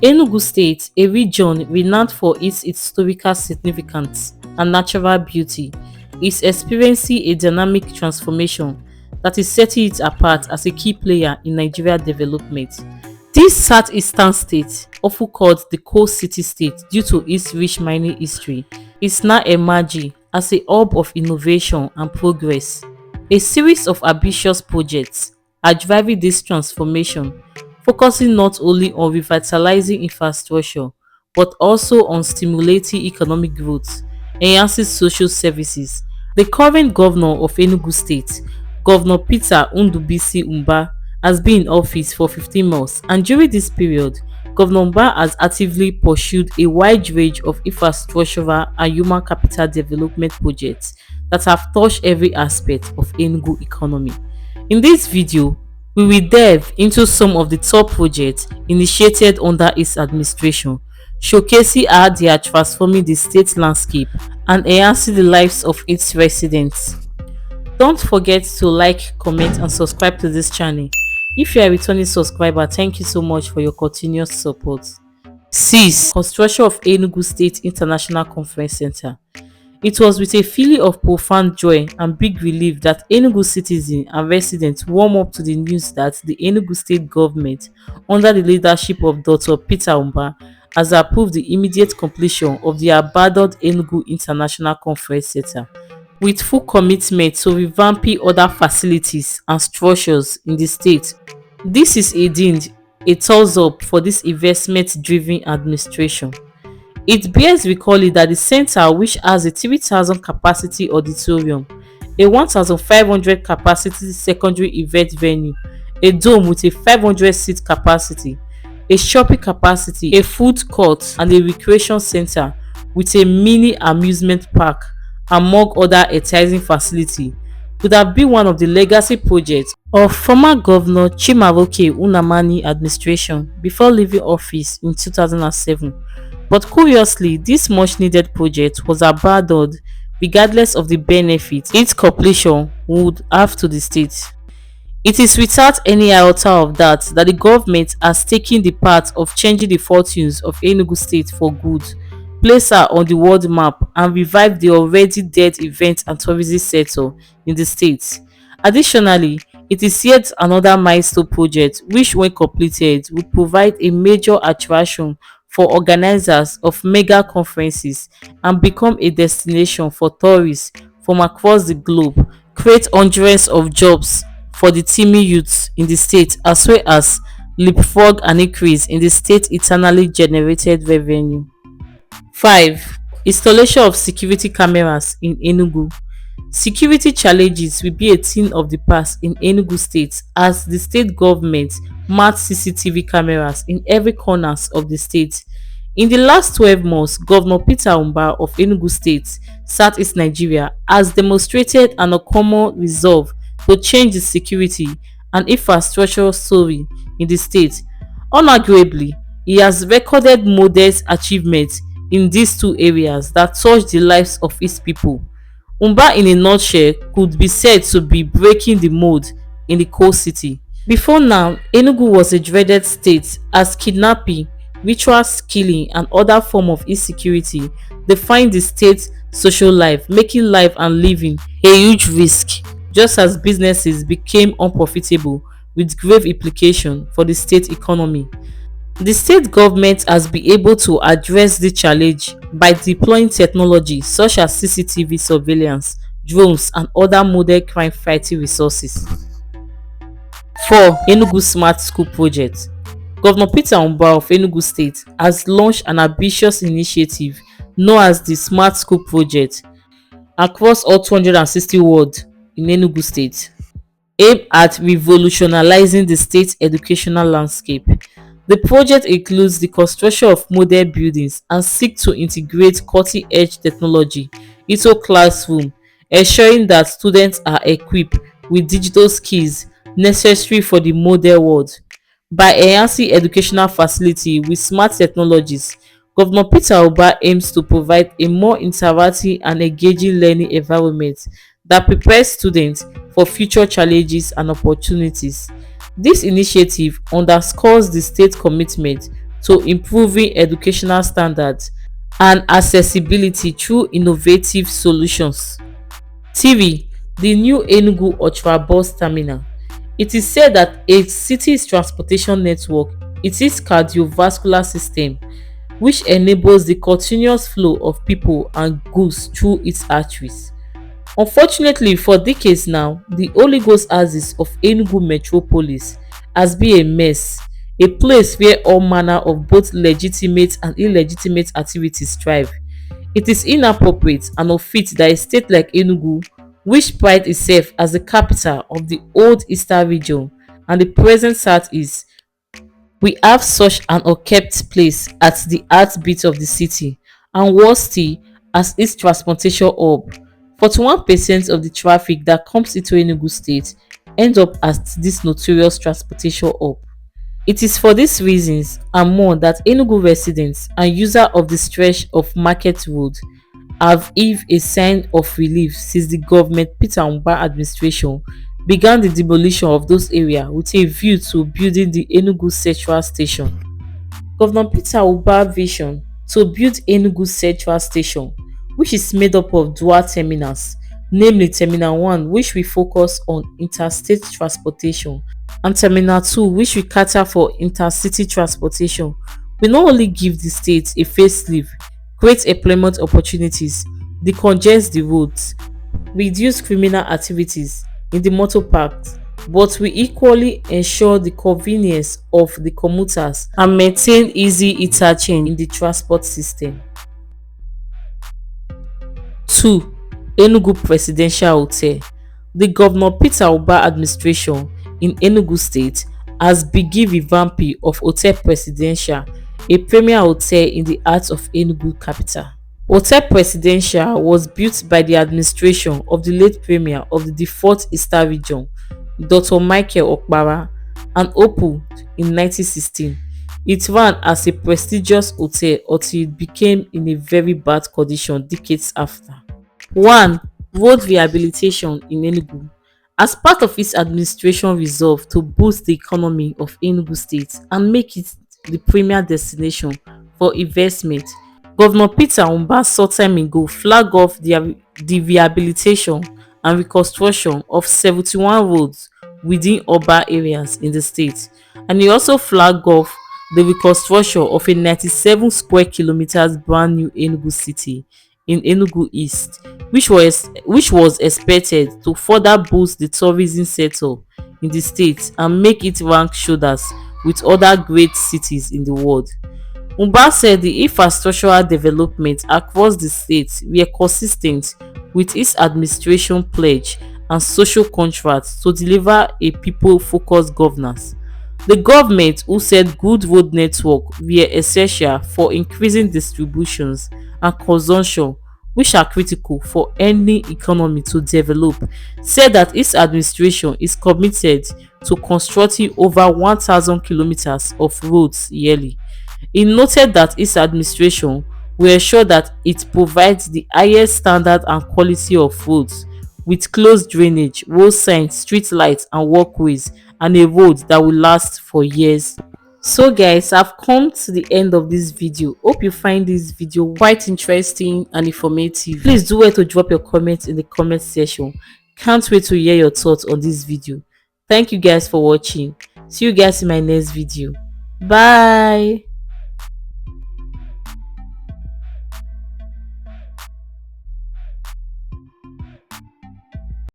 Enugu State, a region renowned for its historical significance and natural beauty, is experiencing a dynamic transformation that is setting it apart as a key player in Nigeria's development. This southeastern state, often called the Coal City State due to its rich mining history, is now emerging as a hub of innovation and progress. A series of ambitious projects are driving this transformation, focusing not only on revitalizing infrastructure but also on stimulating economic growth, enhancing social services. The current governor of Enugu State, Governor Peter Ndubisi Mbah, has been in office for 15 months, and during this period, Governor Mbah has actively pursued a wide range of infrastructural and human capital development projects that have touched every aspect of Enugu economy. In this video, we will delve into some of the top projects initiated under his administration, showcasing how they are transforming the state landscape and enhancing the lives of its residents. Don't forget to like, comment, and subscribe to this channel. If you are a returning subscriber, thank you so much for your continuous support. 6. Construction of Enugu State International Conference Center. It was with a feeling of profound joy and big relief that Enugu citizens and residents warm up to the news that the Enugu State government, under the leadership of Dr. Peter Mbah, has approved the immediate completion of the abandoned Enugu International Conference Center, with full commitment to revamping other facilities and structures in the state. This is indeed a thumbs up for this investment-driven administration. It bears recalling that the center, which has a 3,000 capacity auditorium, a 1,500 capacity secondary event venue, a dome with a 500 seat capacity, a shopping capacity, a food court, and a recreation center with a mini amusement park, among other enticing facilities, could have been one of the legacy projects of former Governor Chimaroke Unamani administration before leaving office in 2007. But curiously, this much-needed project was abandoned regardless of the benefit its completion would have to the state. It is without any iota of doubt that the government has taken the path of changing the fortunes of Enugu State for good, place her on the world map, and revive the already dead event and tourism sector in the state. Additionally, it is yet another milestone project which, when completed, would provide a major attraction for organizers of mega conferences and become a destination for tourists from across the globe, create hundreds of jobs for the teeming youths in the state, as well as leapfrog an increase in the state internally generated revenue. 5. Installation of security cameras in Enugu. Security challenges will be a thing of the past in Enugu State as the state government mounts CCTV cameras in every corners of the state. In the last 12 months, Governor Peter Mbah of Enugu State, Southeast Nigeria, has demonstrated an uncommon resolve to change the security and infrastructure story in the state. Unarguably, he has recorded modest achievements in these two areas that touch the lives of his people. Mbah, in a nutshell, could be said to be breaking the mold in the coal city. Before now, Enugu was a dreaded state as kidnapping, ritual killing, and other forms of insecurity defined the state's social life, making life and living a huge risk, just as businesses became unprofitable with grave implications for the state economy. The state government has been able to address the challenge by deploying technology such as CCTV surveillance, drones, and other modern crime fighting resources. 4. Enugu Smart School Project. Governor Peter Mbah of Enugu State has launched an ambitious initiative known as the Smart School Project across all 260 wards in Enugu State, aimed at revolutionizing the state's educational landscape. The project includes the construction of modern buildings and seeks to integrate cutting-edge technology into classrooms, ensuring that students are equipped with digital skills necessary for the modern world. By enhancing educational facilities with smart technologies, Governor Peter Mbah aims to provide a more interactive and engaging learning environment that prepares students for future challenges and opportunities. This initiative underscores the state's commitment to improving educational standards and accessibility through innovative solutions. 3. The new Enugu Ultra Bus Terminal. It is said that a city's transportation network is its cardiovascular system, which enables the continuous flow of people and goods through its arteries. Unfortunately, for decades now, the Holy Ghost axis of Enugu metropolis has been a mess, a place where all manner of both legitimate and illegitimate activities thrive. It is inappropriate and unfit that a state like Enugu, which prides itself as the capital of the old Eastern region and the present Southeast, we have such an unkept place at the heartbeat of the city, and worse still, as its transportation hub. 41% of the traffic that comes into Enugu State ends up at this notorious transportation hub. It is for these reasons and more that Enugu residents and users of the stretch of Market Road have heaved a sign of relief since the government Peter Mbah administration began the demolition of those areas with a view to building the Enugu Central Station. Governor Peter Mbah's vision to build Enugu Central Station, which is made up of dual terminals, namely Terminal 1, which will focus on interstate transportation, and Terminal 2, which will cater for intercity transportation, will not only give the state a facelift, create employment opportunities, decongest the roads, reduce criminal activities in the motor parks, but we equally ensure the convenience of the commuters and maintain easy interchange in the transport system. 2. Enugu Presidential Hotel. The Governor Peter Mbah administration in Enugu State has begun revamping of Hotel Presidential, a premier hotel in the heart of Enugu capital. Hotel Presidential was built by the administration of the late Premier of the defunct Eastern Region, Dr. Michael Okpara, and opened in 1916. It ran as a prestigious hotel until it became in a very bad condition decades after. 1. Road rehabilitation in Enugu. As part of its administration resolve to boost the economy of Enugu State and make it the premier destination for investment, Governor Peter Mbah some time ago flagged off the rehabilitation and reconstruction of 71 roads within urban areas in the state, and he also flagged off the reconstruction of a 97 square kilometers brand new Enugu city in Enugu East, which was expected to further boost the tourism sector in the state and make it rank shoulders with other great cities in the world. Mbah said the infrastructural development across the state were consistent with its administration pledge and social contracts to deliver a people-focused governance. The government, who said good road network were essential for increasing distributions and consumption, which are critical for any economy to develop, said that its administration is committed to constructing over 1,000 kilometers of roads yearly. He noted that its administration will ensure that it provides the highest standard and quality of roads, with close drainage, road signs, street lights and walkways, and a road that will last for years. So guys, I've come to the end of this video. Hope you find this video quite interesting and informative. Please do well to drop your comments in the comment section. Can't wait to hear your thoughts on this video. Thank you guys for watching. See you guys in my next video. Bye.